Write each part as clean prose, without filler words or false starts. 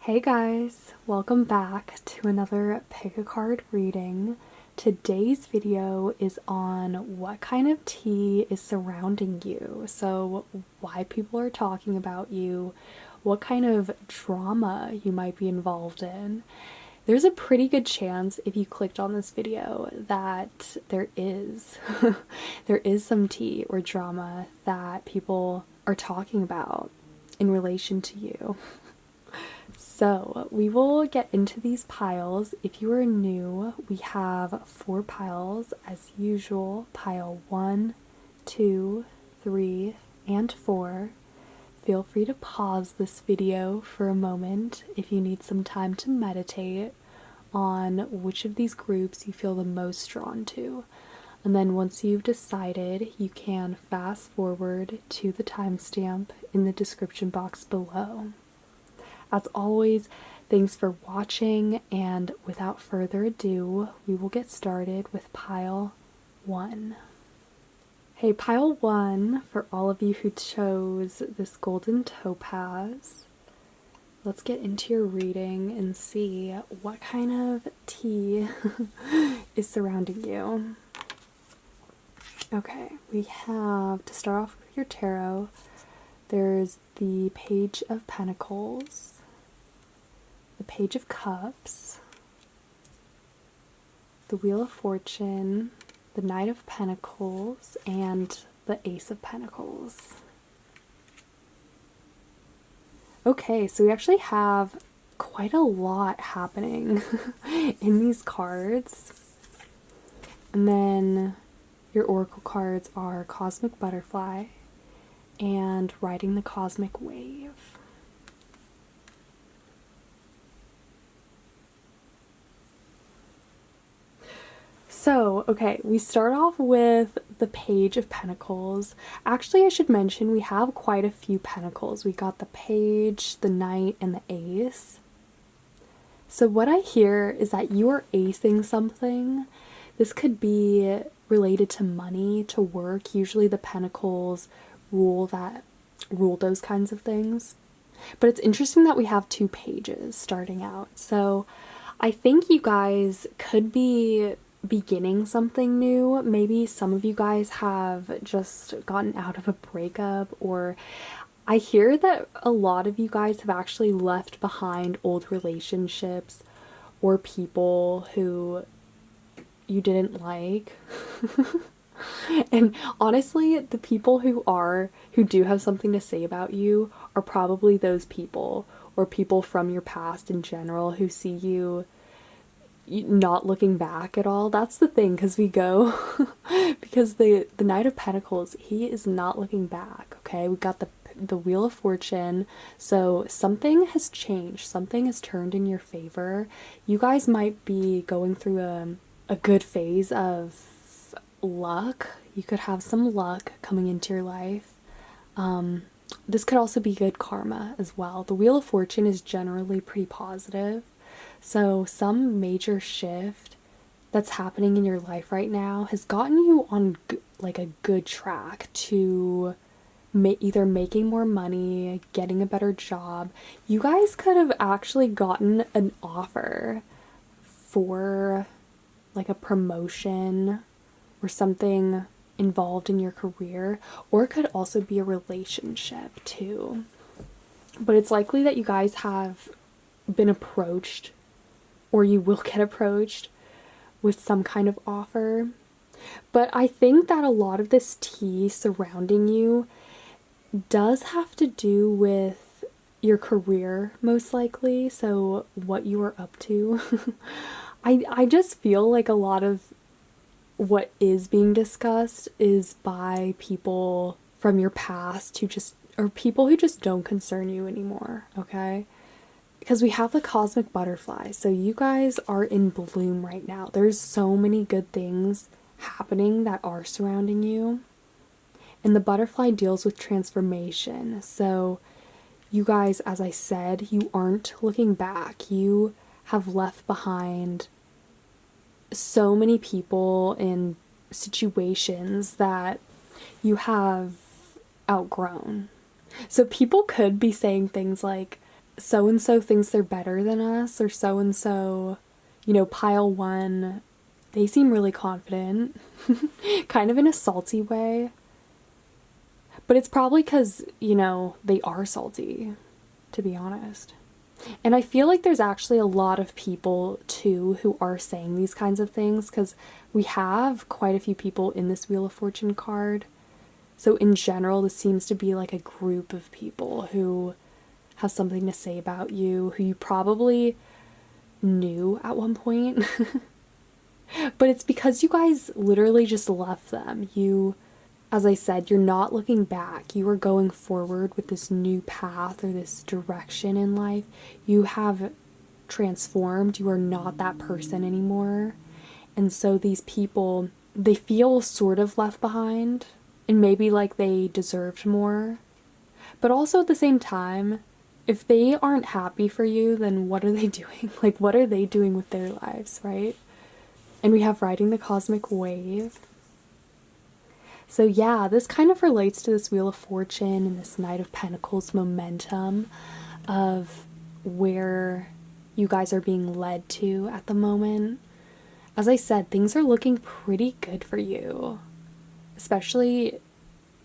Hey guys, welcome back to another pick a card reading. Today's video is on what kind of tea is surrounding you. So why people are talking about you, what kind of drama you might be involved in. There's a pretty good chance if you clicked on this video that there is there is some tea or drama that people are talking about in relation to you. So we will get into these piles. If you are new, we have 4 piles as usual. Pile 1, 2, 3, and 4. Feel free to pause this video for a moment if you need some time to meditate on which of these groups you feel the most drawn to. And then once you've decided, you can fast forward to the timestamp in the description box below. As always, thanks for watching, and without further ado, we will get started with pile 1. Hey, pile 1, for all of you who chose this golden topaz, let's get into your reading and see what kind of tea is surrounding you. Okay, we have, to start off with your tarot, there's the Page of Pentacles, the Page of Cups, the Wheel of Fortune, the Knight of Pentacles, and the Ace of Pentacles. Okay, so we actually have quite a lot happening in these cards. And then your oracle cards are Cosmic Butterfly and Riding the Cosmic Wave. So, okay, we start off with the Page of Pentacles. Actually, I should mention we have quite a few pentacles. We got the Page, the Knight, and the Ace. So what I hear is that you are acing something. This could be related to money, to work. Usually the pentacles rule those kinds of things. But it's interesting that we have 2 pages starting out. So I think you guys could be beginning something new. Maybe some of you guys have just gotten out of a breakup, or I hear that a lot of you guys have actually left behind old relationships or people who you didn't like. And honestly, the people who do have something to say about you are probably those people, or people from your past in general, who see you not looking back at all. That's the thing, because because the Knight of Pentacles, he is not looking back. Okay, we got the Wheel of Fortune, so something has changed, something has turned in your favor. You guys might be going through a good phase of luck. You could have some luck coming into your life. This could also be good karma as well. The Wheel of Fortune is generally pretty positive. So some major shift that's happening in your life right now has gotten you on like a good track to either making more money, getting a better job. You guys could have actually gotten an offer for like a promotion or something involved in your career, or it could also be a relationship too. But it's likely that you guys have been approached, or you will get approached with some kind of offer. But I think that a lot of this tea surrounding you does have to do with your career, most likely. So what you are up to. I just feel like a lot of what is being discussed is by people from your past or people who just don't concern you anymore, okay? Because we have the Cosmic Butterfly, so you guys are in bloom right now. There's so many good things happening that are surrounding you. And the butterfly deals with transformation. So you guys, as I said, you aren't looking back. You have left behind so many people in situations that you have outgrown. So people could be saying things like, so and so thinks they're better than us, or so and so, pile one, they seem really confident, kind of in a salty way. But it's probably because, they are salty, to be honest. And I feel like there's actually a lot of people, too, who are saying these kinds of things, because we have quite a few people in this Wheel of Fortune card. So in general, this seems to be like a group of people who have something to say about you, who you probably knew at one point. But it's because you guys literally just left them. As I said, you're not looking back. You are going forward with this new path or this direction in life. You have transformed. You are not that person anymore. And so these people, they feel sort of left behind and maybe like they deserved more. But also at the same time, if they aren't happy for you, then what are they doing? Like, what are they doing with their lives, right? And we have riding the cosmic wave. So yeah, this kind of relates to this Wheel of Fortune and this Knight of Pentacles momentum of where you guys are being led to at the moment. As I said, things are looking pretty good for you, especially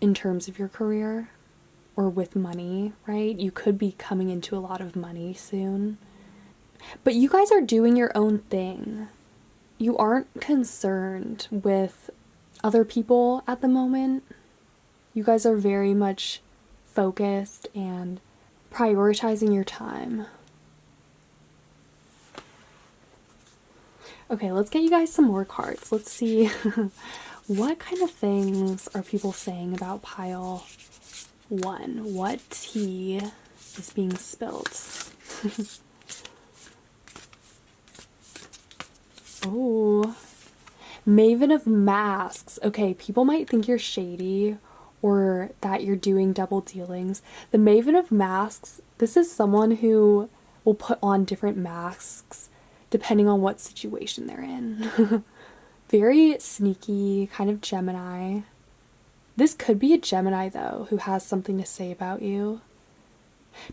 in terms of your career or with money, right? You could be coming into a lot of money soon. But you guys are doing your own thing. You aren't concerned with other people at the moment. You guys are very much focused and prioritizing your time. Okay, let's get you guys some more cards. Let's see what kind of things are people saying about pile one. What tea is being spilt? Oh, Maven of Masks. Okay, people might think you're shady or that you're doing double dealings. The Maven of Masks, this is someone who will put on different masks depending on what situation they're in. Very sneaky, kind of Gemini. This could be a Gemini, though, who has something to say about you.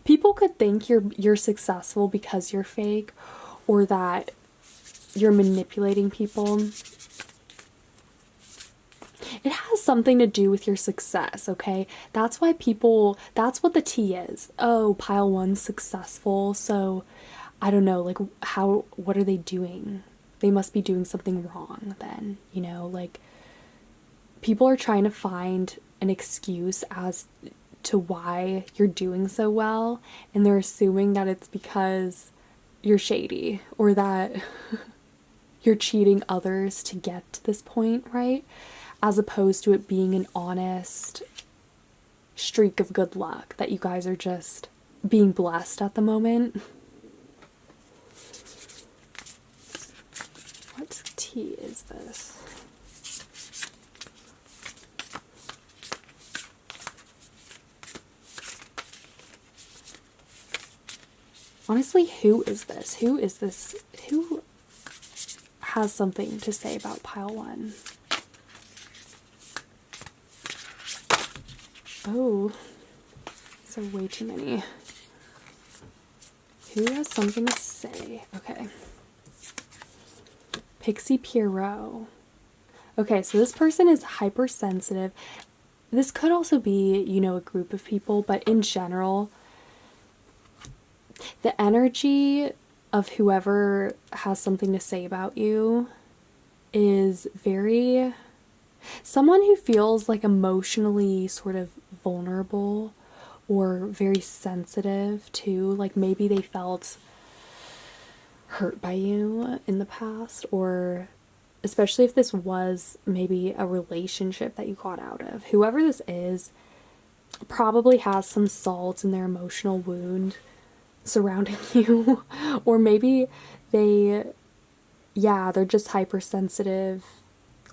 People could think you're successful because you're fake, or that you're manipulating people. It has something to do with your success, okay? That's what the T is. Oh, pile one's successful, so I don't know, like, what are they doing? They must be doing something wrong then, like, people are trying to find an excuse as to why you're doing so well, and they're assuming that it's because you're shady or that you're cheating others to get to this point, right? As opposed to it being an honest streak of good luck that you guys are just being blessed at the moment. What tea is this? Honestly, who is this? Who is this? Who has something to say about pile one? Oh, these are way too many. Who has something to say? Okay. Pixie Pierrot. Okay, so this person is hypersensitive. This could also be, a group of people, but in general, the energy of whoever has something to say about you is very... someone who feels like emotionally sort of vulnerable or very sensitive too. Like maybe they felt hurt by you in the past, or especially if this was maybe a relationship that you got out of. Whoever this is probably has some salt in their emotional wound surrounding you. Or maybe they're just hypersensitive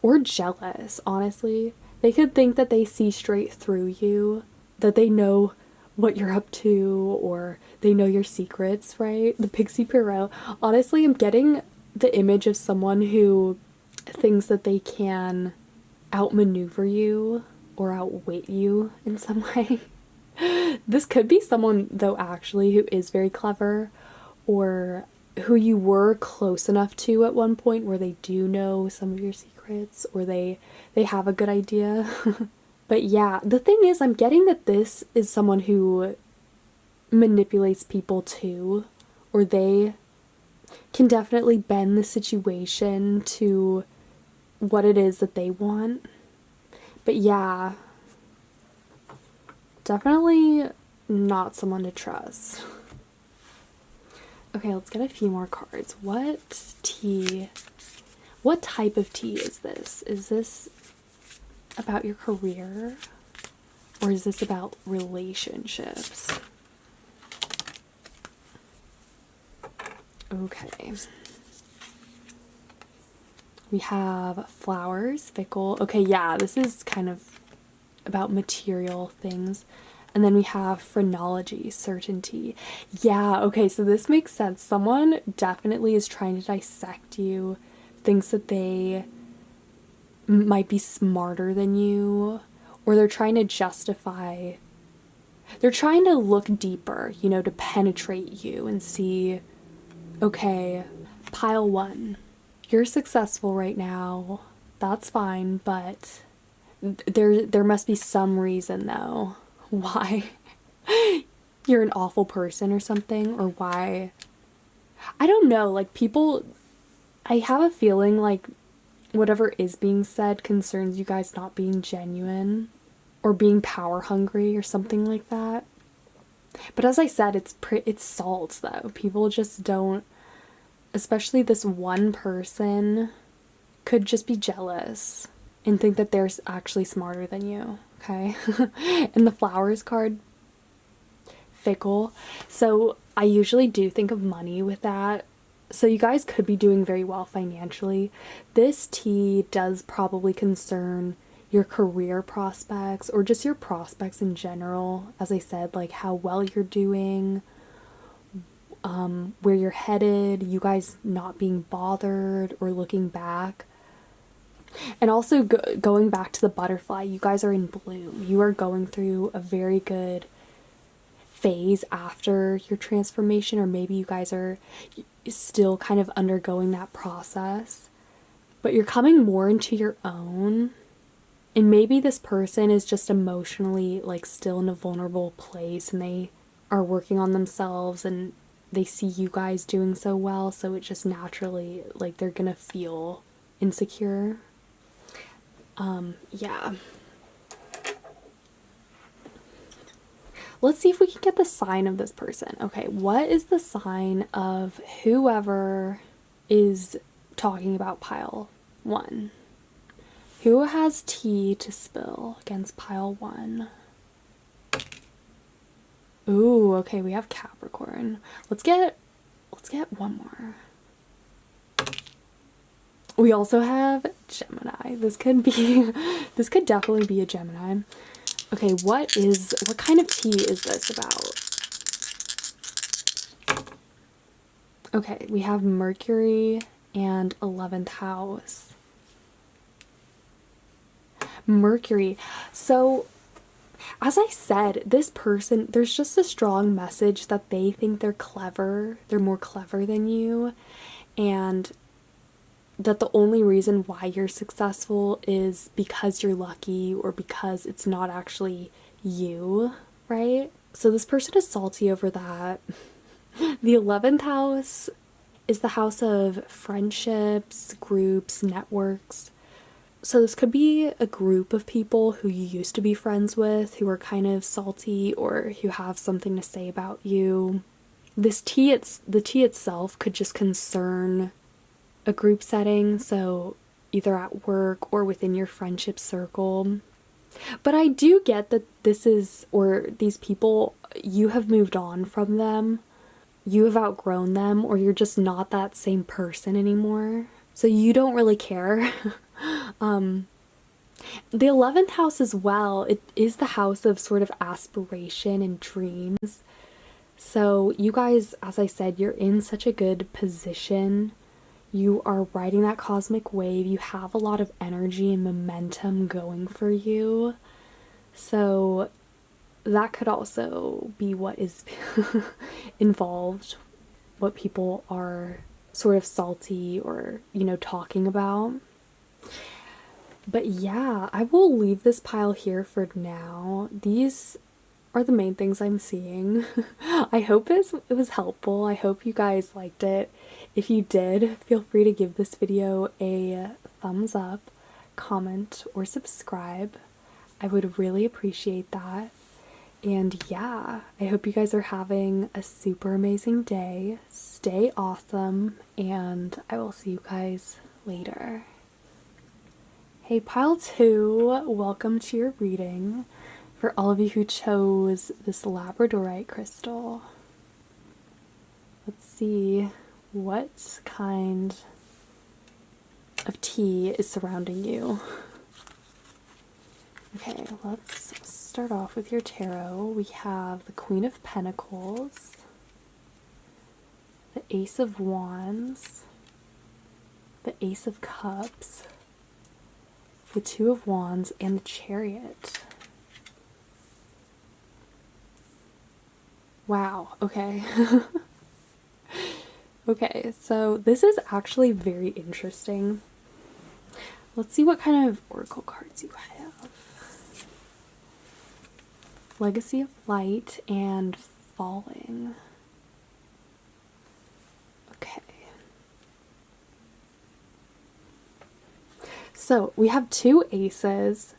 or jealous, honestly. They could think that they see straight through you, that they know what you're up to, or they know your secrets, right? The Pixie Pierrot. Honestly, I'm getting the image of someone who thinks that they can outmaneuver you or outwit you in some way. This could be someone, though, actually, who is very clever, or who you were close enough to at one point where they do know some of your secrets, or they have a good idea. But yeah, the thing is, I'm getting that this is someone who manipulates people too, or they can definitely bend the situation to what it is that they want. But yeah, definitely not someone to trust. Okay, let's get a few more cards. What type of tea is this? Is this about your career? Or is this about relationships? Okay. We have flowers, fickle. Okay, yeah, this is kind of about material things. And then we have phrenology, certainty. Yeah, okay, so this makes sense. Someone definitely is trying to dissect you, thinks that they might be smarter than you, or they're trying to justify, they're trying to look deeper, you know, to penetrate you and see, okay, pile one, you're successful right now, that's fine, but there must be some reason though why you're an awful person or something, or why, I don't know, like people, I have a feeling like whatever is being said concerns you guys not being genuine or being power hungry or something like that. But as I said, it's salts though. People just don't, especially this one person could just be jealous and think that they're actually smarter than you, okay? And the flowers card, fickle. So I usually do think of money with that. So you guys could be doing very well financially. This tea does probably concern your career prospects or just your prospects in general. As I said, like how well you're doing, where you're headed, you guys not being bothered or looking back. And also going back to the butterfly, you guys are in bloom. You are going through a very good phase after your transformation, or maybe you guys are still kind of undergoing that process, but you're coming more into your own. And maybe this person is just emotionally like still in a vulnerable place and they are working on themselves and they see you guys doing so well, so it just naturally like they're gonna feel insecure. Yeah. Let's see if we can get the sign of this person. Okay, what is the sign of whoever is talking about pile one? Who has tea to spill against pile one? Ooh, okay, we have Capricorn. Let's get one more. We also have Gemini. This could definitely be a Gemini. Okay, what kind of tea is this about? Okay, we have Mercury and 11th house. Mercury. So, as I said, this person, there's just a strong message that they think they're clever. They're more clever than you. And that the only reason why you're successful is because you're lucky or because it's not actually you, right? So this person is salty over that. The 11th house is the house of friendships, groups, networks. So this could be a group of people who you used to be friends with who are kind of salty or who have something to say about you. The tea itself could just concern a group setting, so either at work or within your friendship circle. But I do get that these people, you have moved on from them, you have outgrown them, or you're just not that same person anymore. So you don't really care. The 11th house as well, it is the house of sort of aspiration and dreams. So you guys, as I said, you're in such a good position. You are riding that cosmic wave. You have a lot of energy and momentum going for you. So that could also be what is involved, what people are sort of salty or, talking about. But yeah, I will leave this pile here for now. These are the main things I'm seeing. I hope it was helpful. I hope you guys liked it. If you did, feel free to give this video a thumbs up, comment, or subscribe. I would really appreciate that. And yeah, I hope you guys are having a super amazing day. Stay awesome, and I will see you guys later. Hey, pile 2, welcome to your reading. For all of you who chose this Labradorite crystal, let's see what kind of tea is surrounding you. Okay, let's start off with your tarot. We have the Queen of Pentacles, the Ace of Wands, the Ace of Cups, the Two of Wands, and the Chariot. Wow, okay. Okay, so this is actually very interesting. Let's see what kind of oracle cards you have. Legacy of Light and Falling. Okay. So we have two aces.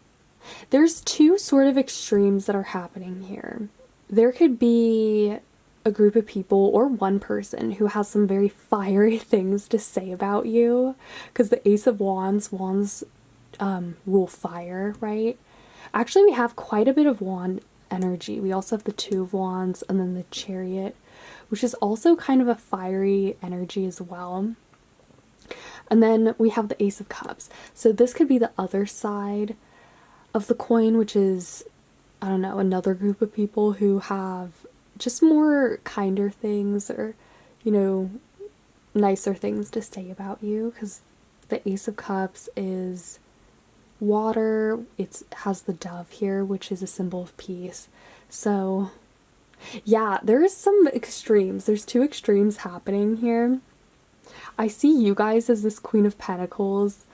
There's two sort of extremes that are happening here. There could be a group of people or one person who has some very fiery things to say about you, because the Ace of Wands, rule fire, right? Actually, we have quite a bit of wand energy. We also have the Two of Wands and then the Chariot, which is also kind of a fiery energy as well. And then we have the Ace of Cups. So this could be the other side of the coin, which is, I don't know, another group of people who have just more kinder things or, nicer things to say about you, because the Ace of Cups is water. It has the dove here, which is a symbol of peace. So yeah, there's some extremes. There's two extremes happening here. I see you guys as this Queen of Pentacles.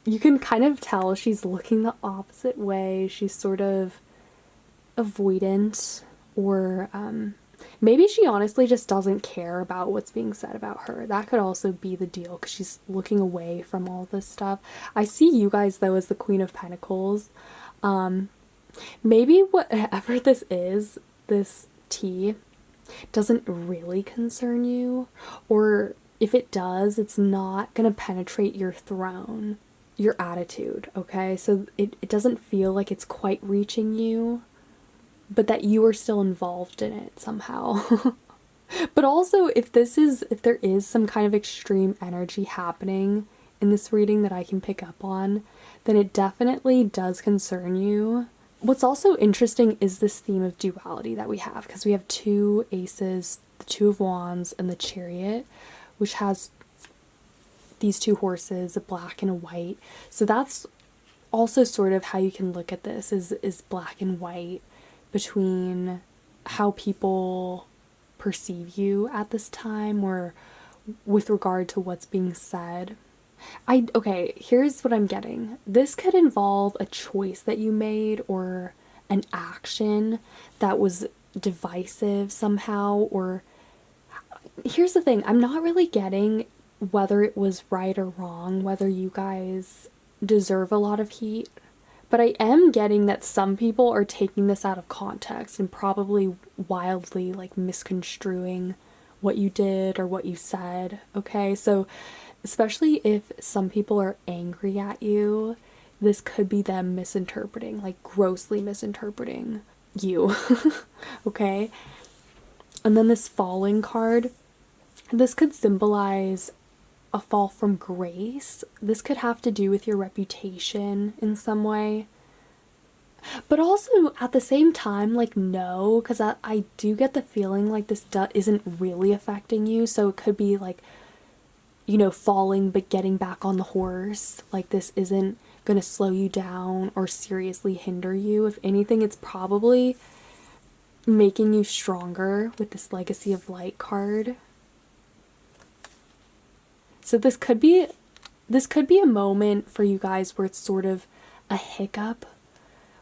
You can kind of tell she's looking the opposite way. She's sort of avoidant, or maybe she honestly just doesn't care about what's being said about her. That could also be the deal, because she's looking away from all this stuff. I see you guys, though, as the Queen of Pentacles. Maybe whatever this is, this tea, doesn't really concern you, or if it does, it's not gonna penetrate your throne, your attitude, okay? So it doesn't feel like it's quite reaching you, but that you are still involved in it somehow. But also, if there is some kind of extreme energy happening in this reading that I can pick up on, then it definitely does concern you. What's also interesting is this theme of duality that we have, because we have two aces, the Two of Wands and the Chariot, which has these two horses, a black and a white. So that's also sort of how you can look at this, is black and white, between how people perceive you at this time, or with regard to what's being said. Okay, here's what I'm getting. This could involve a choice that you made, or an action that was divisive somehow, or here's the thing, I'm not really getting whether it was right or wrong, whether you guys deserve a lot of heat, but I am getting that some people are taking this out of context and probably wildly misconstruing what you did or what you said, okay? So especially if some people are angry at you, this could be them misinterpreting, grossly misinterpreting you, okay? And then this Falling card, this could symbolize a fall from grace. This could have to do with your reputation in some way. But also, at the same time, no, because I do get the feeling this isn't really affecting you. So it could be falling but getting back on the horse. This isn't going to slow you down or seriously hinder you. If anything, it's probably making you stronger with this Legacy of Light card. So this could be a moment for you guys where it's sort of a hiccup,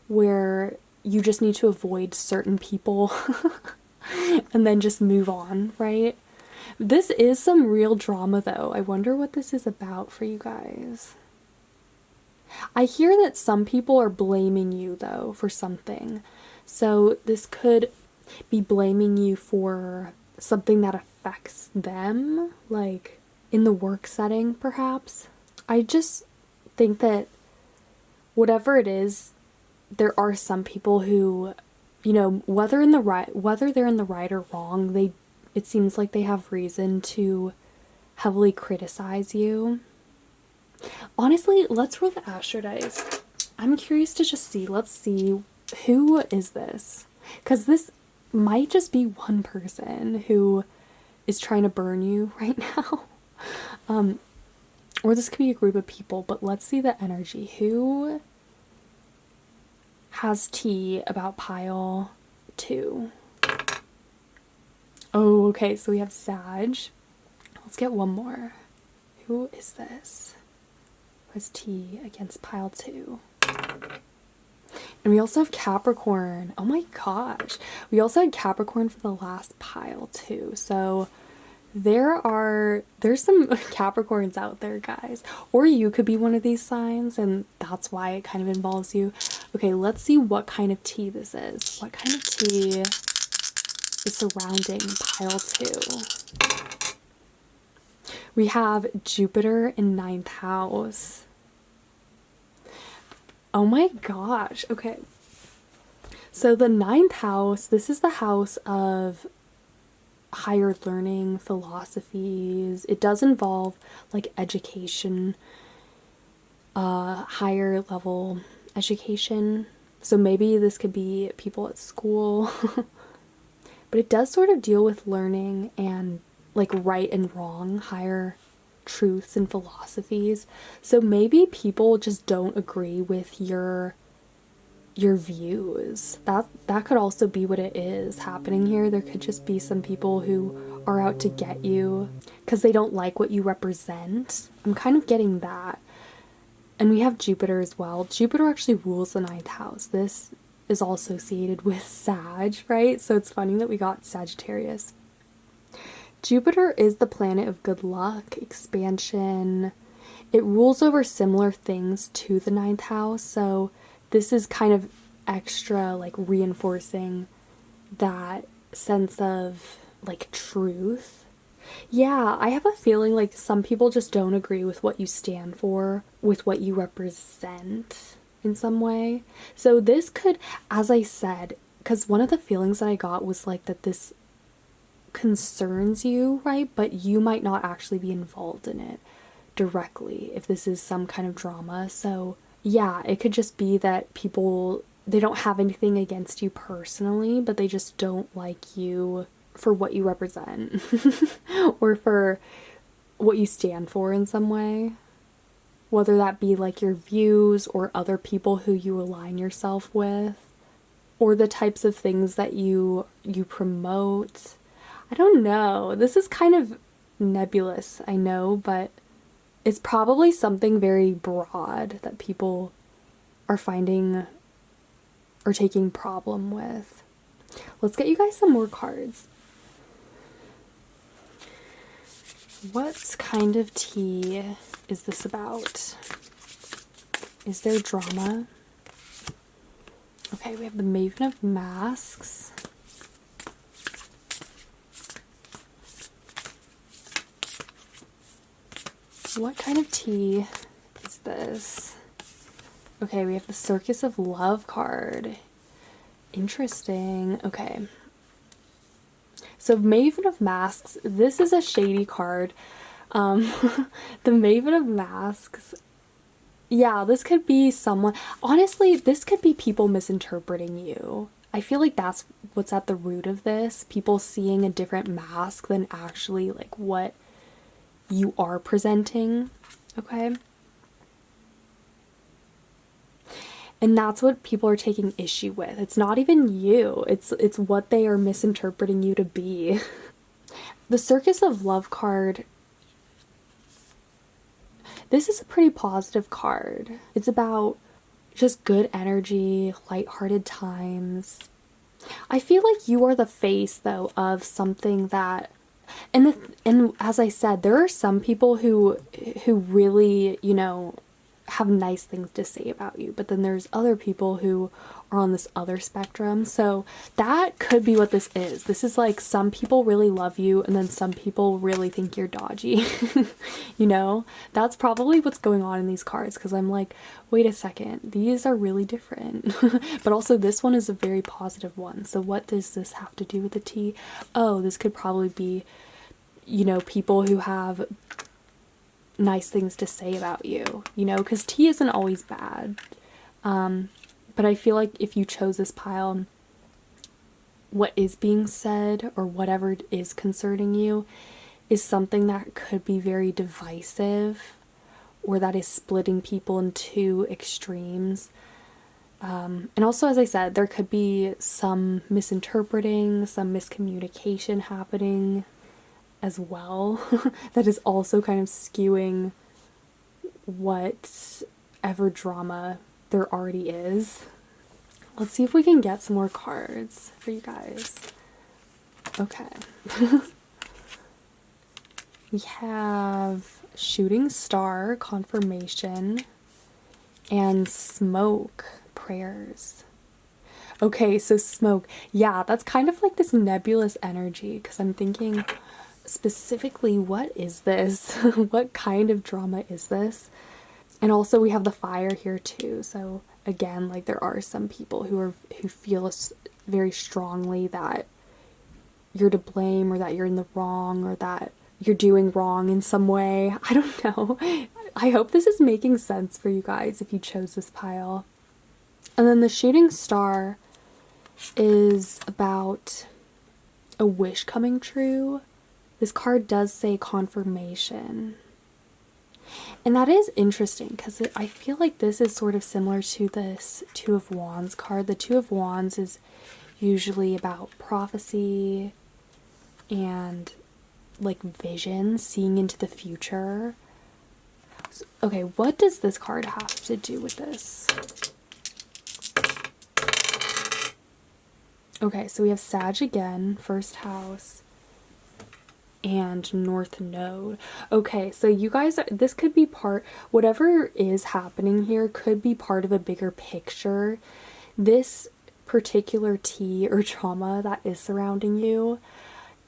where you just need to avoid certain people and then just move on, right? This is some real drama though. I wonder what this is about for you guys. I hear that some people are blaming you though for something. So this could be blaming you for something that affects them, like in the work setting perhaps. I just think that whatever it is, there are some people who, you know, whether they're in the right or wrong, it seems like they have reason to heavily criticize you. Honestly, let's roll the Astro dice. I'm curious to just see. Let's see, who is this? Because this might just be one person who is trying to burn you right now. Or this could be a group of people, but let's see the energy. Who has tea about pile 2? Oh, okay, so we have Sag. Let's get one more. Who is this? Who has tea against pile 2? And we also have Capricorn. Oh my gosh. We also had Capricorn for the last pile too. So there's some Capricorns out there, guys. Or you could be one of these signs and that's why it kind of involves you. Okay, let's see what kind of tea this is. What kind of tea is surrounding pile 2? We have Jupiter in 9th house. Oh my gosh. Okay. So the 9th house, this is the house of higher learning, philosophies. It does involve like education, higher level education. So maybe this could be people at school. But it does sort of deal with learning and like right and wrong, higher truths and philosophies. So maybe people just don't agree with your views. That could also be what it is happening here. There could just be some people who are out to get you because they don't like what you represent. I'm kind of getting that. And we have Jupiter as well. Jupiter actually rules the 9th house. This is all associated with Sag, right? So it's funny that we got Sagittarius. Jupiter is the planet of good luck, expansion. It rules over similar things to the 9th house, so this is kind of extra like reinforcing that sense of like truth. Yeah, I have a feeling like some people just don't agree with what you stand for, with what you represent in some way. So this could, as I said, because one of the feelings that I got was like that this concerns you, right? But you might not actually be involved in it directly if this is some kind of drama. So yeah, it could just be that people, they don't have anything against you personally, but they just don't like you for what you represent or for what you stand for in some way. Whether that be like your views or other people who you align yourself with, or the types of things that you promote. I don't know. This is kind of nebulous, I know, but it's probably something very broad that people are finding or taking problem with. Let's get you guys some more cards. What kind of tea is this about? Is there drama? Okay, we have the Maven of Masks. What kind of tea is this? Okay, we have the Circus of Love card. Interesting. Okay. So Maven of Masks, this is a shady card. The Maven of Masks, yeah, this could be someone, honestly, this could be people misinterpreting you. I feel like that's what's at the root of this. People seeing a different mask than actually like what you are presenting. Okay. And that's what people are taking issue with. It's not even you. It's what they are misinterpreting you to be. The Circus of Love card, this is a pretty positive card. It's about just good energy, lighthearted times. I feel like you are the face though of something that, and as I said, there are some people who really, you know, have nice things to say about you, but then there's other people who are on this other spectrum. So that could be what this is. This is like some people really love you and then some people really think you're dodgy. You know, that's probably what's going on in these cards, because I'm like, wait a second, these are really different. But also this one is a very positive one. So what does this have to do with the T? Oh, this could probably be, you know, people who have nice things to say about you, you know, because tea isn't always bad. But I feel like if you chose this pile, what is being said or whatever is concerning you is something that could be very divisive, or that is splitting people into extremes. And also, as I said, there could be some misinterpreting, some miscommunication happening as well. That is also kind of skewing whatever drama there already is. Let's see if we can get some more cards for you guys. Okay. We have Shooting Star, Confirmation, and Smoke, Prayers. Okay, so Smoke. Yeah, that's kind of like this nebulous energy, because I'm thinking specifically, what is this? What kind of drama is this? And also we have the Fire here too. So again, like there are some people who feel very strongly that you're to blame, or that you're in the wrong, or that you're doing wrong in some way. I don't know. I hope this is making sense for you guys if you chose this pile. And then the Shooting Star is about a wish coming true. This card does say confirmation. And that is interesting, because I feel like this is sort of similar to this Two of Wands card. The Two of Wands is usually about prophecy and like vision, seeing into the future. So, okay, what does this card have to do with this? Okay, so we have Sag again, first house, and North Node. Okay, so you guys, this could be whatever is happening here could be part of a bigger picture. This particular tea or trauma that is surrounding you,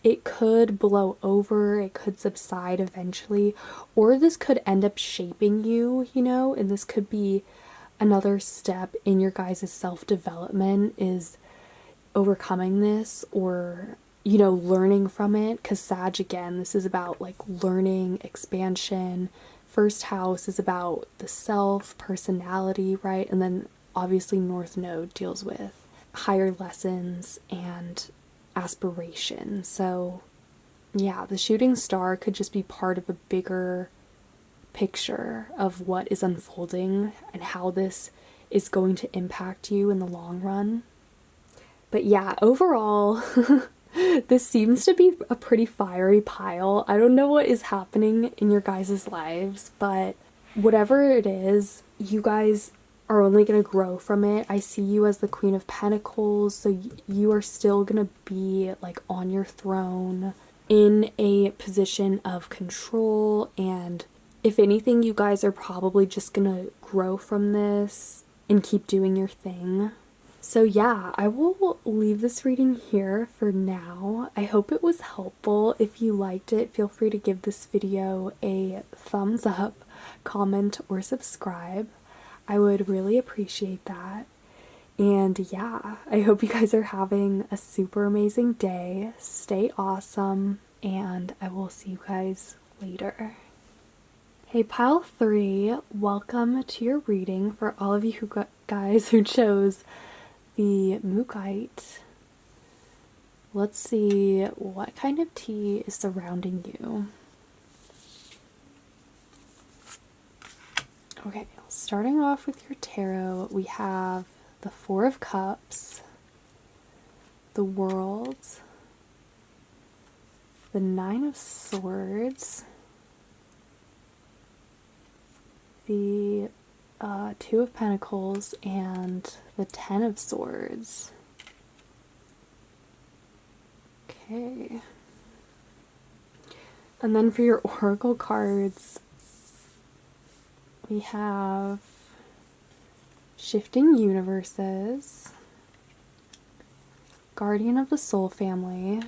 it could blow over, it could subside eventually, or this could end up shaping you, you know, and this could be another step in your guys' self-development, is overcoming this, or, you know, learning from it. Because Sag, again, this is about like learning, expansion. First house is about the self, personality, right? And then obviously North Node deals with higher lessons and aspiration. So yeah, the Shooting Star could just be part of a bigger picture of what is unfolding and how this is going to impact you in the long run. But yeah, overall, this seems to be a pretty fiery pile. I don't know what is happening in your guys' lives, but whatever it is, you guys are only going to grow from it. I see you as the Queen of Pentacles, so you are still going to be like on your throne, in a position of control, and if anything, you guys are probably just going to grow from this and keep doing your thing. So yeah, I will leave this reading here for now. I hope it was helpful. If you liked it, feel free to give this video a thumbs up, comment, or subscribe. I would really appreciate that. And yeah, I hope you guys are having a super amazing day. Stay awesome, and I will see you guys later. Hey, pile 3, welcome to your reading for all of you guys who chose the Mookaite. Let's see what kind of tea is surrounding you. Okay, starting off with your tarot, we have the Four of Cups, the World, the Nine of Swords, the Two of Pentacles, and the Ten of Swords. Okay. And then for your oracle cards, we have Shifting Universes, Guardian of the Soul Family,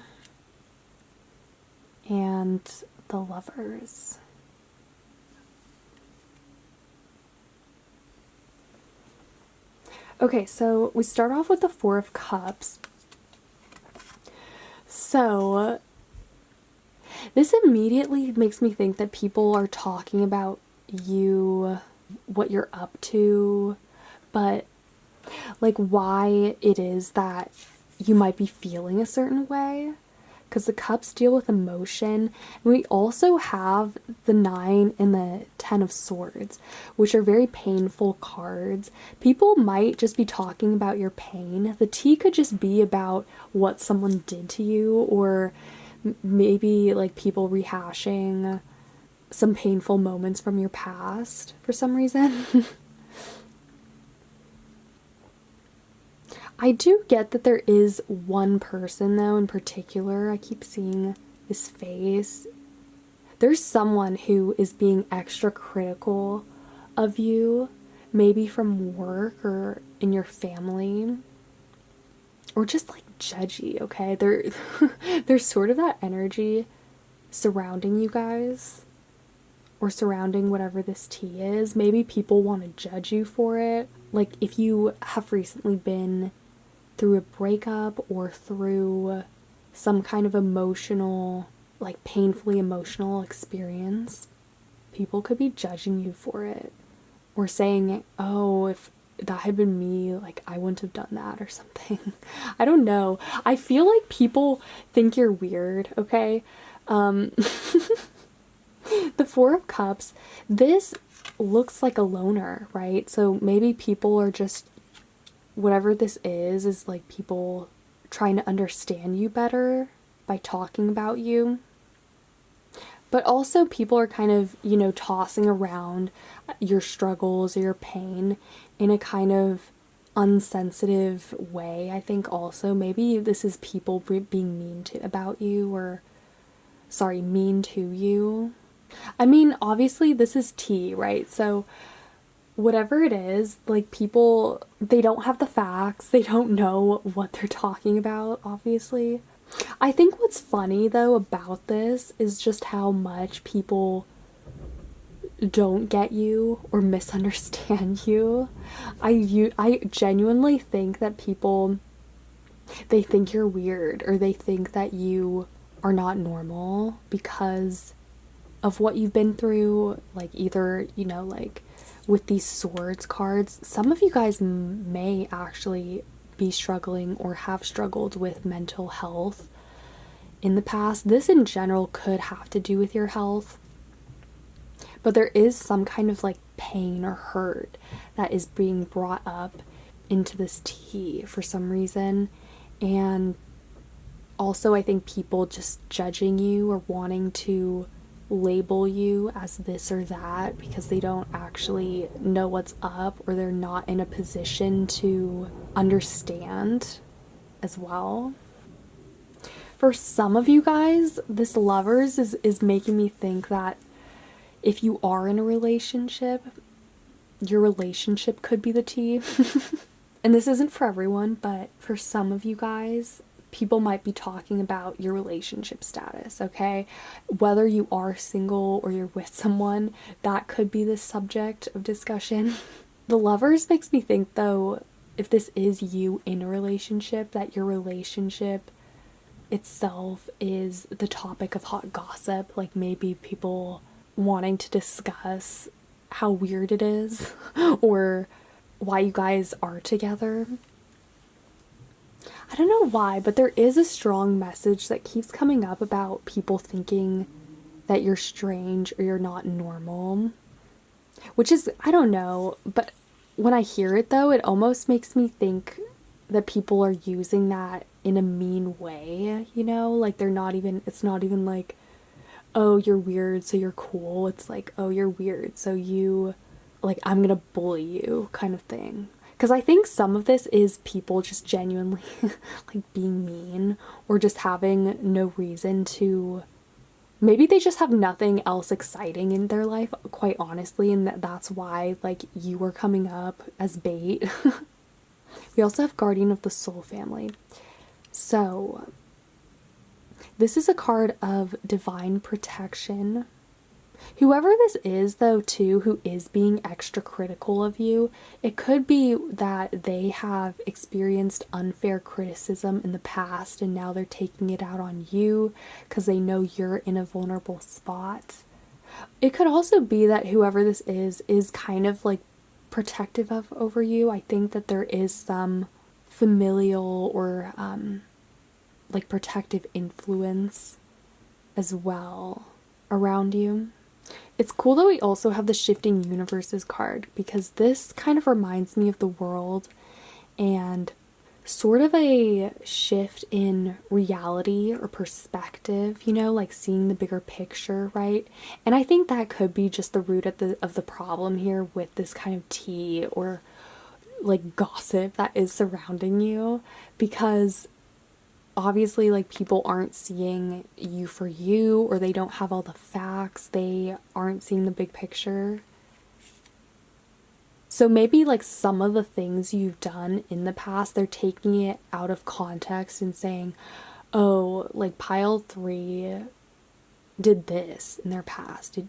and the Lovers. Okay, so we start off with the Four of Cups. So this immediately makes me think that people are talking about you, what you're up to, but like why it is that you might be feeling a certain way. Because the cups deal with emotion. We also have the 9 and the 10 of swords, which are very painful cards. People might just be talking about your pain. The tea could just be about what someone did to you, or maybe like people rehashing some painful moments from your past for some reason. I do get that there is one person, though, in particular. I keep seeing this face. There's someone who is being extra critical of you, maybe from work or in your family, or just like judgy, okay? There's sort of that energy surrounding you guys, or surrounding whatever this tea is. Maybe people want to judge you for it. Like if you have recently been through a breakup or through some kind of emotional, like painfully emotional experience, people could be judging you for it, or saying, oh, if that had been me, like I wouldn't have done that or something. I don't know. I feel like people think you're weird, okay? The Four of Cups, this looks like a loner, right? So maybe people are just, whatever this is like people trying to understand you better by talking about you. But also people are kind of, you know, tossing around your struggles or your pain in a kind of unsensitive way. I think also maybe this is people being mean to about you, or mean to you. I mean, obviously this is tea, right? So whatever it is, like people, they don't have the facts, they don't know what they're talking about, obviously. I think what's funny though about this is just how much people don't get you or misunderstand you. I genuinely think that people, they think you're weird, or they think that you are not normal because of what you've been through, like either, you know, like with these swords cards, some of you guys may actually be struggling or have struggled with mental health in the past. This in general could have to do with your health, but there is some kind of like pain or hurt that is being brought up into this tea for some reason. And also I think people just judging you or wanting to label you as this or that because they don't actually know what's up, or they're not in a position to understand as well. For some of you guys, this Lovers is making me think that if you are in a relationship, your relationship could be the tea. And this isn't for everyone, but for some of you guys, people might be talking about your relationship status, okay? Whether you are single or you're with someone, that could be the subject of discussion. The Lovers makes me think, though, if this is you in a relationship, that your relationship itself is the topic of hot gossip, like maybe people wanting to discuss how weird it is or why you guys are together. I don't know why, but there is a strong message that keeps coming up about people thinking that you're strange or you're not normal. Which is, I don't know, but when I hear it though, it almost makes me think that people are using that in a mean way, you know? Like they're not even, it's not even like, oh, you're weird, so you're cool. It's like, oh, you're weird, so you, like, I'm gonna bully you kind of thing. Because I think some of this is people just genuinely like being mean or just having no reason to. Maybe they just have nothing else exciting in their life, quite honestly, and that's why, like, you were coming up as bait. We also have Guardian of the Soul family. So, this is a card of divine protection. Whoever this is, though, too, who is being extra critical of you, it could be that they have experienced unfair criticism in the past and now they're taking it out on you because they know you're in a vulnerable spot. It could also be that whoever this is kind of like protective of over you. I think that there is some familial or like protective influence as well around you. It's cool that we also have the Shifting Universes card because this kind of reminds me of the world and sort of a shift in reality or perspective, you know, like seeing the bigger picture, right? And I think that could be just the root of the problem here with this kind of tea or like gossip that is surrounding you, because obviously like people aren't seeing you for you, or they don't have all the facts, they aren't seeing the big picture. So maybe like some of the things you've done in the past, they're taking it out of context and saying, oh, like pile 3 did this in their past. Did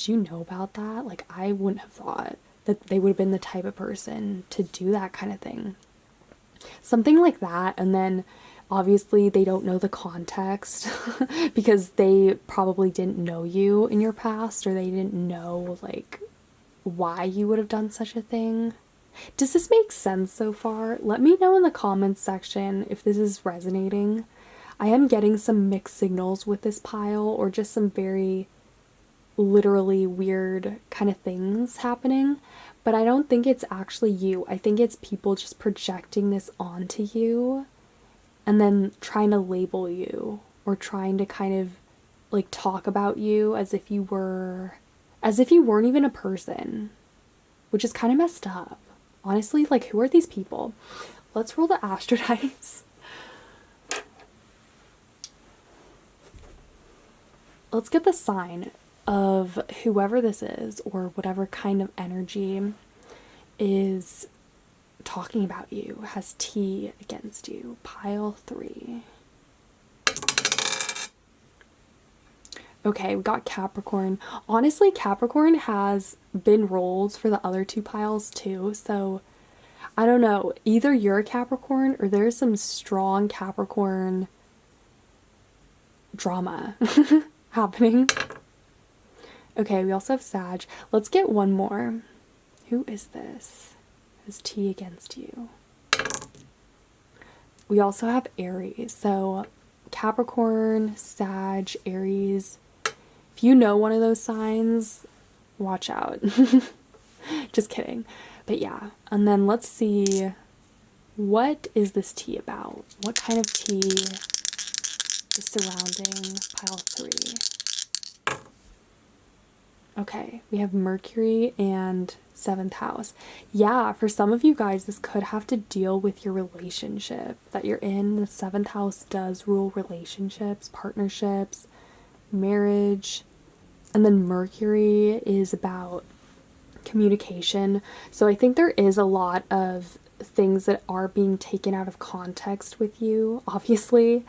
you know about that? Like I wouldn't have thought that they would have been the type of person to do that kind of thing. Something like that. And then obviously they don't know the context because they probably didn't know you in your past, or they didn't know like why you would have done such a thing. Does this make sense so far? Let me know in the comments section if this is resonating. I am getting some mixed signals with this pile, or just some very literally weird kind of things happening, but I don't think it's actually you. I think it's people just projecting this onto you and then trying to label you, or trying to kind of like talk about you as if you weren't even a person, which is kind of messed up. Honestly, like who are these people? Let's roll the astro dice. Let's get the sign of whoever this is, or whatever kind of energy is talking about you, has tea against you. Pile 3. Okay, we got Capricorn. Honestly, Capricorn has been rolled for the other 2 piles too, so I don't know. Either you're a Capricorn or there's some strong Capricorn drama happening. Okay, we also have Sag. Let's get one more. Who is this? Has tea against you. We also have Aries. So Capricorn, Sag, Aries. If you know one of those signs, watch out. Just kidding. But yeah. And then let's see, what is this tea about? What kind of tea is surrounding pile 3? Okay, we have Mercury and 7th house. Yeah, for some of you guys, this could have to deal with your relationship that you're in. The 7th house does rule relationships, partnerships, marriage. And then Mercury is about communication. So I think there is a lot of things that are being taken out of context with you, obviously.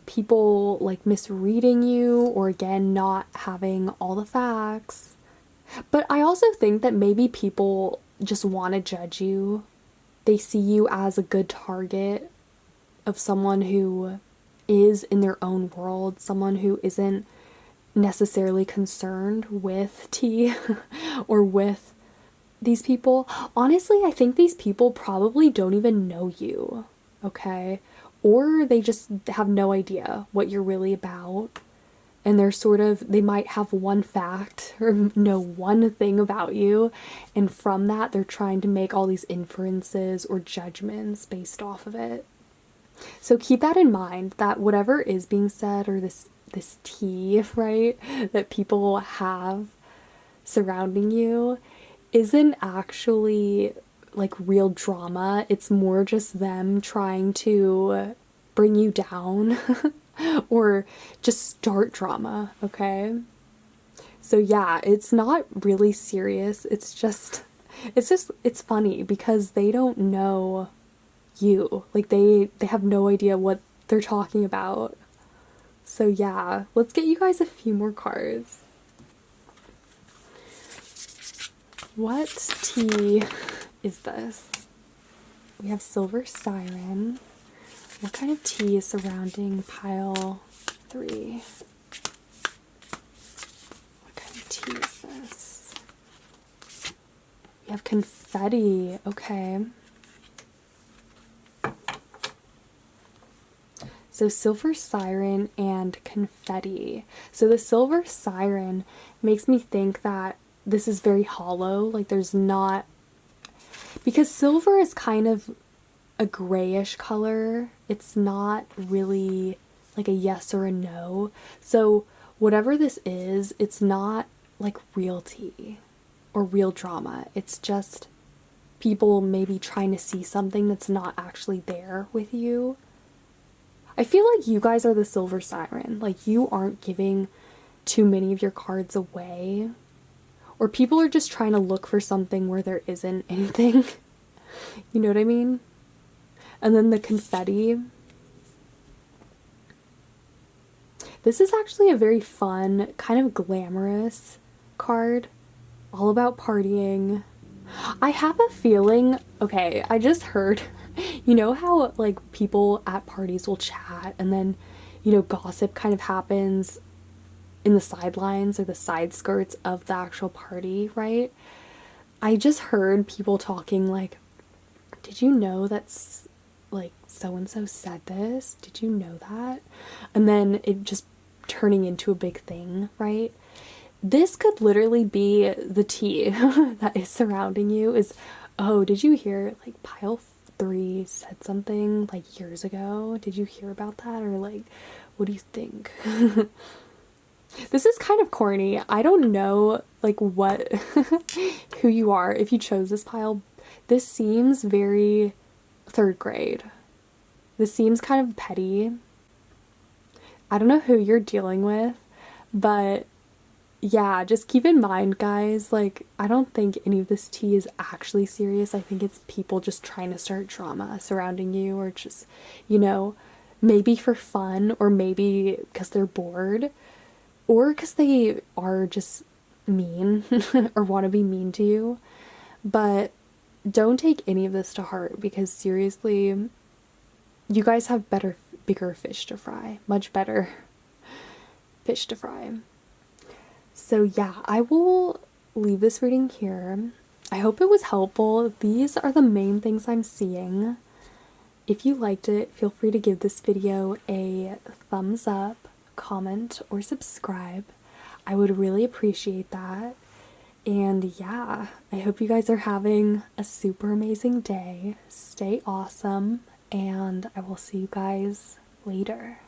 People like misreading you, or again not having all the facts. But I also think that maybe people just want to judge you. They see you as a good target of someone who is in their own world, someone who isn't necessarily concerned with tea or with these people. Honestly, I think these people probably don't even know you, okay? Or they just have no idea what you're really about. and they might have one fact or know one thing about you, and from that they're trying to make all these inferences or judgments based off of it. So keep that in mind, that whatever is being said, or this tea, right, that people have surrounding you isn't actually like real drama. It's more just them trying to bring you down or just start drama, okay? So yeah, it's not really serious. It's funny because they don't know you. Like they have no idea what they're talking about. So yeah, let's get you guys a few more cards. What tea is this? We have Silver Siren. What kind of tea is surrounding pile 3? What kind of tea is this? We have Confetti. Okay. So Silver Siren and Confetti. So the Silver Siren makes me think that this is very hollow. Like there's not... Because silver is kind of a grayish color. It's not really like a yes or a no. So whatever this is, it's not like real tea or real drama. It's just people maybe trying to see something that's not actually there with you. I feel like you guys are the Silver Siren. Like you aren't giving too many of your cards away. Or people are just trying to look for something where there isn't anything. You know what I mean? And then the Confetti. This is actually a very fun, kind of glamorous card. All about partying. I have a feeling, okay, I just heard, you know how like people at parties will chat and then, you know, gossip kind of happens in the sidelines or the side skirts of the actual party, right? I just heard people talking like, did you know that's like so-and-so said this? Did you know that? And then it just turning into a big thing, right? This could literally be the tea that is surrounding you is, oh, did you hear like pile 3 said something like years ago? Did you hear about that? Or like, what do you think? This is kind of corny. I don't know like what who you are if you chose this pile. This seems very 3rd grade. This seems kind of petty. I don't know who you're dealing with, but yeah, just keep in mind, guys, like I don't think any of this tea is actually serious. I think it's people just trying to start drama surrounding you, or just, you know, maybe for fun, or maybe because they're bored, or because they are just mean or want to be mean to you. But don't take any of this to heart, because seriously, you guys have bigger fish to fry. Much better fish to fry. So yeah, I will leave this reading here. I hope it was helpful. These are the main things I'm seeing. If you liked it, feel free to give this video a thumbs up, comment, or subscribe. I would really appreciate that. And yeah, I hope you guys are having a super amazing day. Stay awesome, and I will see you guys later.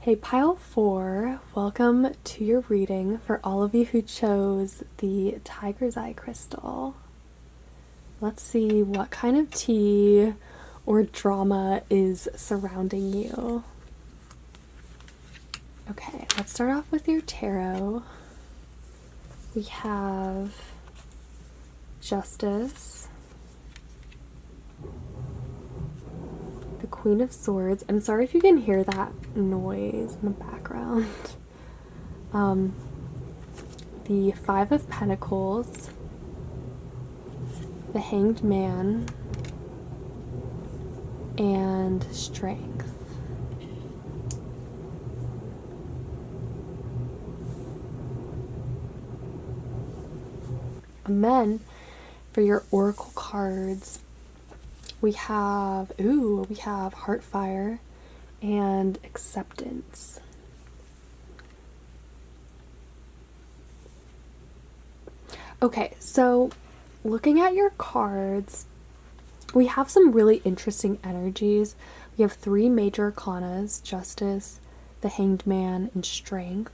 Hey, pile 4, welcome to your reading for all of you who chose the Tiger's Eye crystal. Let's see what kind of tea or drama is surrounding you. Okay, let's start off with your tarot. We have Justice, the Queen of Swords. I'm sorry if you can hear that noise in the background. The Five of Pentacles, the Hanged Man, and Strength. And then for your oracle cards, we have Heartfire and Acceptance. Okay, so looking at your cards, we have some really interesting energies. We have three major arcanas: Justice, the Hanged Man, and Strength.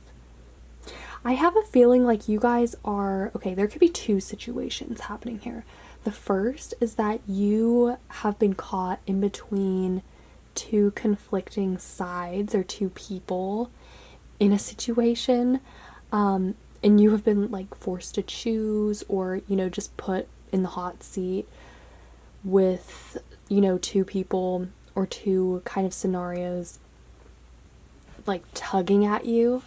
I have a feeling like you guys are, okay, there could be two situations happening here. The first is that you have been caught in between two conflicting sides or two people in a situation, and you have been like forced to choose, or just put in the hot seat with two people or two kind of scenarios like tugging at you.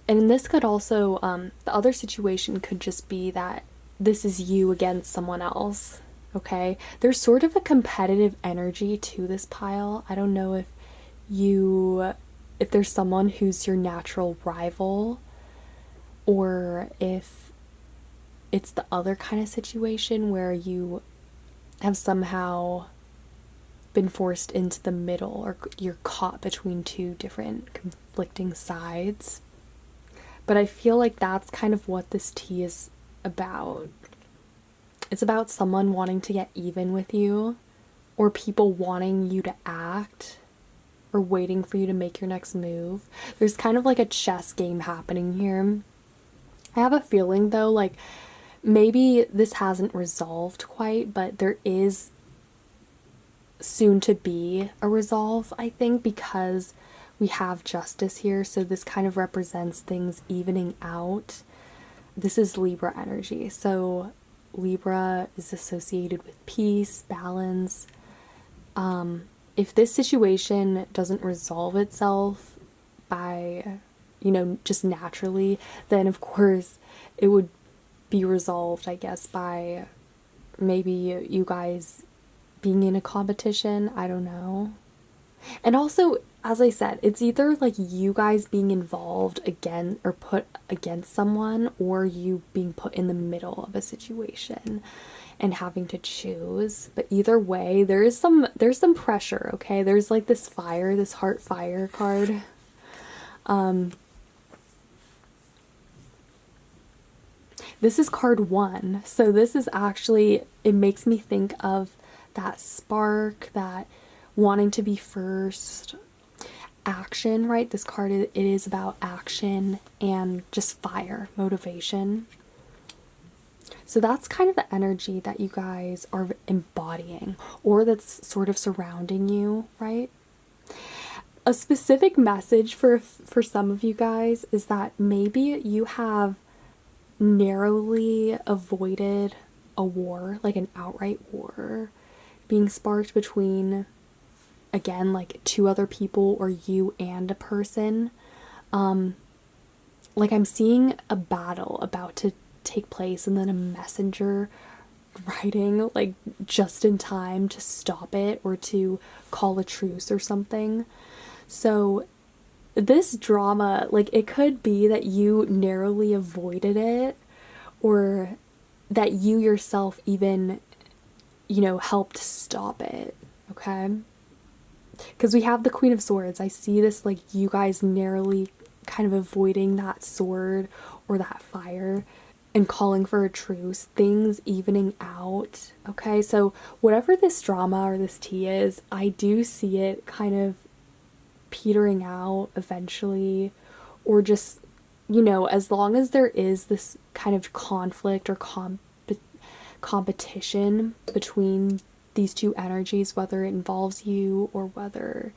And this could also, the other situation could just be that this is you against someone else, okay? There's sort of a competitive energy to this pile. I don't know if there's someone who's your natural rival, or if it's the other kind of situation where you have somehow been forced into the middle, or you're caught between two different conflicting sides. But I feel like that's kind of what this tea is about. It's about someone wanting to get even with you, or people wanting you to act, or waiting for you to make your next move. There's kind of like a chess game happening here. I have a feeling though, like maybe this hasn't resolved quite, but there is soon to be a resolve, I think, because we have Justice here, so this kind of represents things evening out. This is Libra energy, so Libra is associated with peace, balance. If this situation doesn't resolve itself by, just naturally, then of course it would be resolved, I guess, by maybe you guys being in a competition. I don't know. And also, as I said, it's either like you guys being involved again or put against someone, or you being put in the middle of a situation and having to choose. But either way, there's some pressure, okay? There's like this fire, this heart fire card. This is card 1. So this is actually, it makes me think of that spark, that wanting to be first, action, right? This card, it is about action and just fire, motivation. So that's kind of the energy that you guys are embodying, or that's sort of surrounding you, right? A specific message for some of you guys is that maybe you have narrowly avoided a war, like an outright war being sparked between, again, like two other people or you and a person. Like I'm seeing a battle about to take place, and then a messenger writing like just in time to stop it or to call a truce or something. So this drama, like it could be that you narrowly avoided it, or that you yourself even, helped stop it, okay? Because we have the Queen of Swords. I see this like you guys narrowly kind of avoiding that sword or that fire and calling for a truce, things evening out, okay? So whatever this drama or this tea is, I do see it kind of petering out eventually, or just, as long as there is this kind of conflict or competition between these two energies, whether it involves you or whether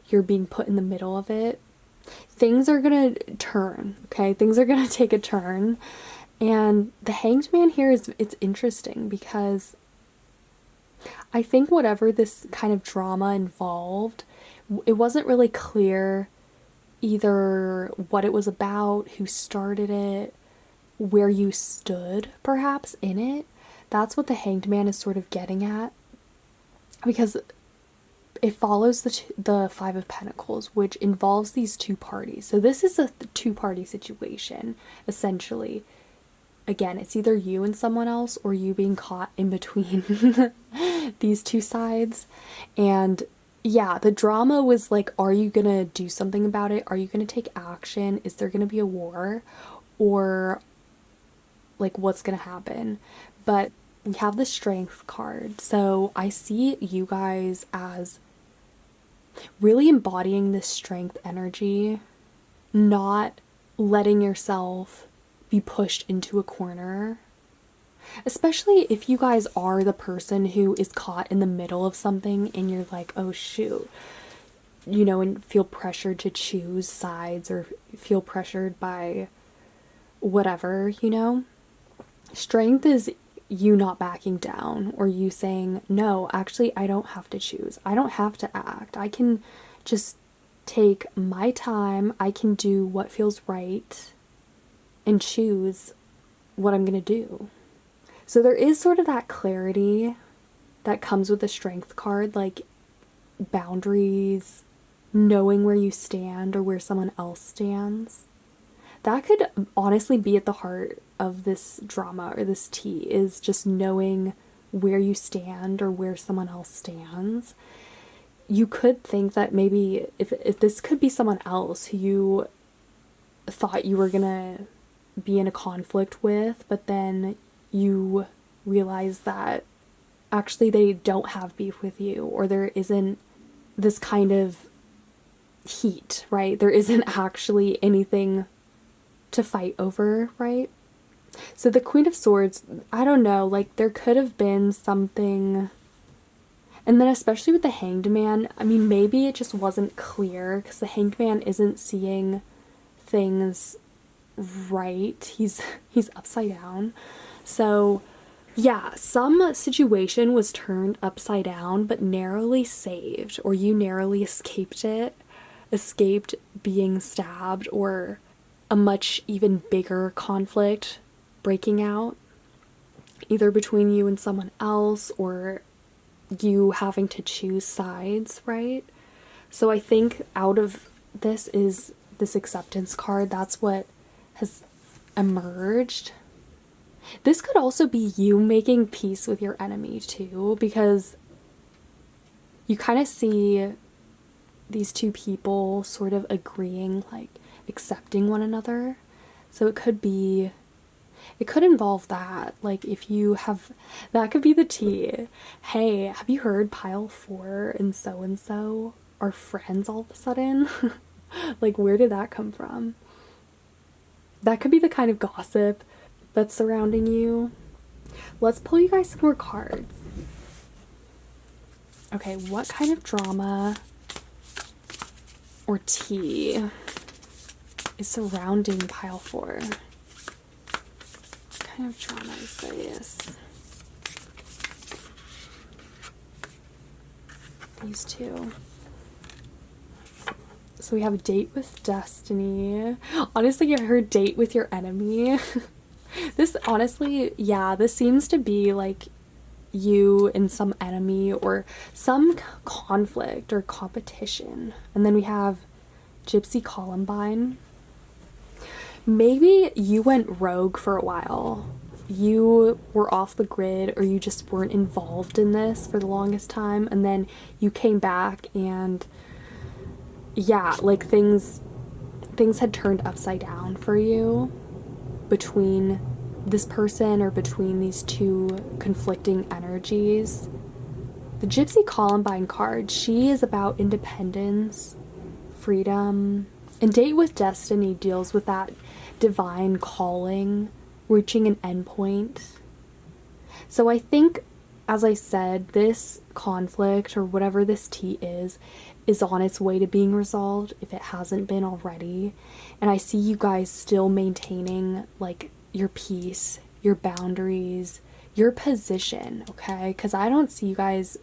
you're being put in the middle of it, things are gonna turn, okay? Things are gonna take a turn. And the Hanged Man here it's interesting because I think whatever this kind of drama involved, it wasn't really clear either what it was about, who started it, where you stood perhaps in it. That's what the Hanged Man is sort of getting at, because it follows the Five of Pentacles, which involves these two parties. So this is a two-party situation, essentially. Again, it's either you and someone else, or you being caught in between these two sides. And yeah, the drama was like, are you gonna do something about it? Are you gonna take action? Is there gonna be a war? Or like what's gonna happen. But we have the Strength card, so I see you guys as really embodying this strength energy, not letting yourself be pushed into a corner. Especially if you guys are the person who is caught in the middle of something and you're like, oh shoot, you know, and feel pressured to choose sides or feel pressured by whatever, you know. Strength is you not backing down, or you saying, no, actually, I don't have to choose. I don't have to act. I can just take my time. I can do what feels right and choose what I'm going to do. So there is sort of that clarity that comes with the Strength card, like boundaries, knowing where you stand or where someone else stands. That could honestly be at the heart of this drama or this tea, is just knowing where you stand or where someone else stands. You could think that maybe if this could be someone else who you thought you were gonna be in a conflict with, but then you realize that actually they don't have beef with you, or there isn't this kind of heat, right? There isn't actually anything to fight over, right? So the Queen of Swords, I don't know, like there could have been something, and then especially with the Hanged Man, I mean, maybe it just wasn't clear because the Hanged Man isn't seeing things right. He's upside down. So yeah, some situation was turned upside down but narrowly saved, or you narrowly escaped being stabbed, or a much even bigger conflict breaking out, either between you and someone else or you having to choose sides, right? So I think out of this is this acceptance card. That's what has emerged. This could also be you making peace with your enemy too, because you kind of see these two people sort of agreeing, like accepting one another. So it could involve that. Like if you have, that could be the tea. Hey, have you heard pile 4 and so are friends all of a sudden? Like where did that come from? That could be the kind of gossip that's surrounding you. Let's pull you guys some more cards. Okay, what kind of drama or tea is surrounding pile 4? What kind of drama is this? These two. So we have a date with destiny. Honestly, I heard date with your enemy. This honestly, yeah, this seems to be like you and some enemy or some conflict or competition. And then we have Gypsy Columbine. Maybe you went rogue for a while. You were off the grid, or you just weren't involved in this for the longest time, and then you came back and yeah, like things had turned upside down for you between this person or between these two conflicting energies. The Gypsy Columbine card, she is about independence, freedom, and Date with Destiny deals with that divine calling, reaching an endpoint. So I think, as I said, this conflict or whatever this tea is on its way to being resolved if it hasn't been already. And I see you guys still maintaining like your peace, your boundaries, your position, okay? Because I don't see you guys,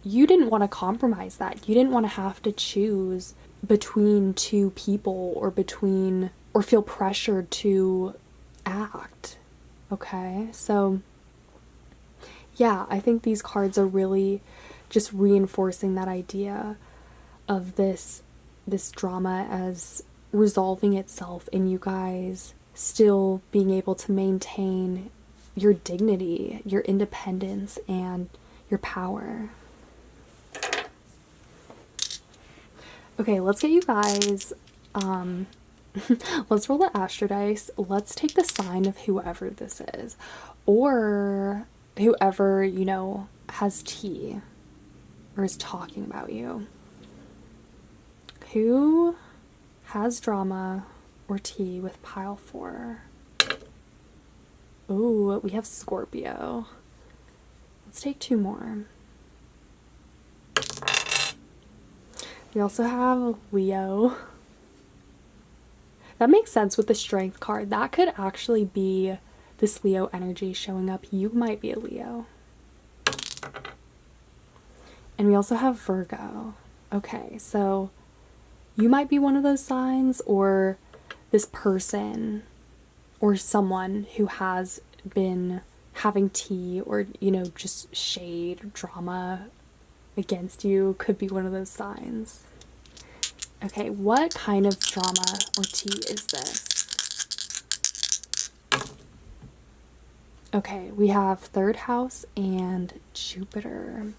you didn't want to compromise that. You didn't want to have to choose between two people or feel pressured to act, okay? So yeah, I think these cards are really just reinforcing that idea of this drama as resolving itself in you guys still being able to maintain your dignity, your independence, and your power. Okay, let's get you guys Let's roll the astro dice. Let's take the sign of whoever this is. Or whoever, you know, has tea or is talking about you. Who has drama or tea with pile 4? Ooh, we have Scorpio. Let's take 2 more. We also have Leo. That makes sense with the strength card. That could actually be this Leo energy showing up. You might be a Leo. And we also have Virgo. Okay, so you might be one of those signs, or this person or someone who has been having tea or, you know, just shade, drama against you could be one of those signs. Okay, what kind of drama or tea is this? Okay, we have 3rd house and Jupiter.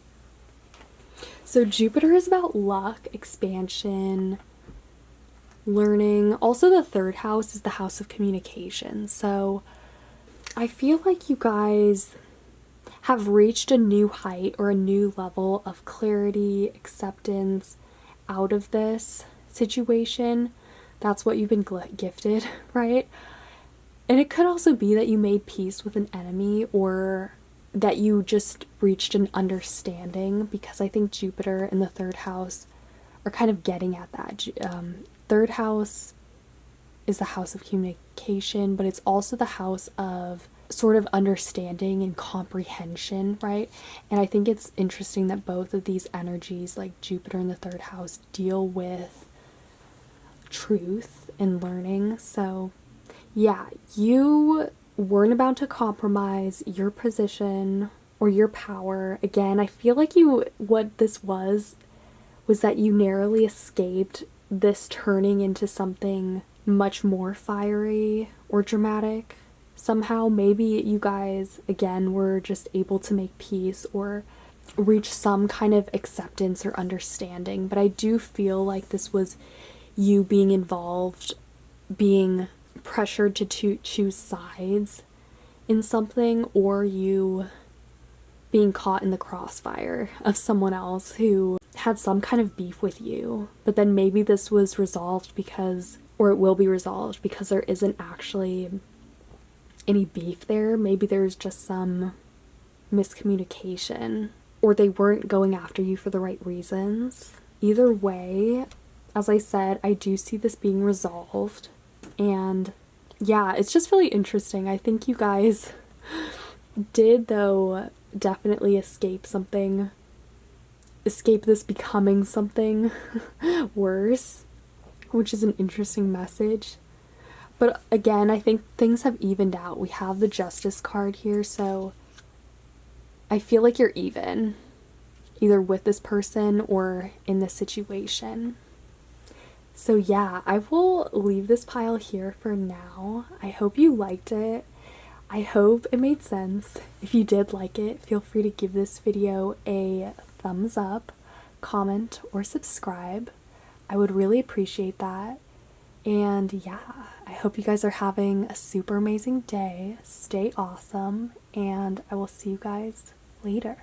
So Jupiter is about luck, expansion, learning. Also, the 3rd house is the house of communication. So I feel like you guys have reached a new height or a new level of clarity, acceptance out of this situation. That's what you've been gifted, right? And it could also be that you made peace with an enemy, or that you just reached an understanding, because I think Jupiter and the 3rd house are kind of getting at that. 3rd house is the house of communication, but it's also the house of sort of understanding and comprehension, right? And I think it's interesting that both of these energies, like Jupiter in the 3rd house, deal with truth and learning. So yeah, you weren't about to compromise your position or your power. Again, I feel like what this was that you narrowly escaped this turning into something much more fiery or dramatic. Somehow, maybe you guys, again, were just able to make peace or reach some kind of acceptance or understanding. But I do feel like this was you being involved, being pressured to choose sides in something, or you being caught in the crossfire of someone else who had some kind of beef with you. But then maybe this was resolved because, or it will be resolved because there isn't actually any beef there. Maybe there's just some miscommunication, or they weren't going after you for the right reasons. Either way, as I said, I do see this being resolved. And yeah, it's just really interesting. I think you guys did, though, definitely escape this becoming something worse, which is an interesting message. But again, I think things have evened out. We have the Justice card here, so I feel like you're even, either with this person or in this situation. So yeah, I will leave this pile here for now. I hope you liked it. I hope it made sense. If you did like it, feel free to give this video a thumbs up, comment, or subscribe. I would really appreciate that. And yeah, I hope you guys are having a super amazing day. Stay awesome, and I will see you guys later.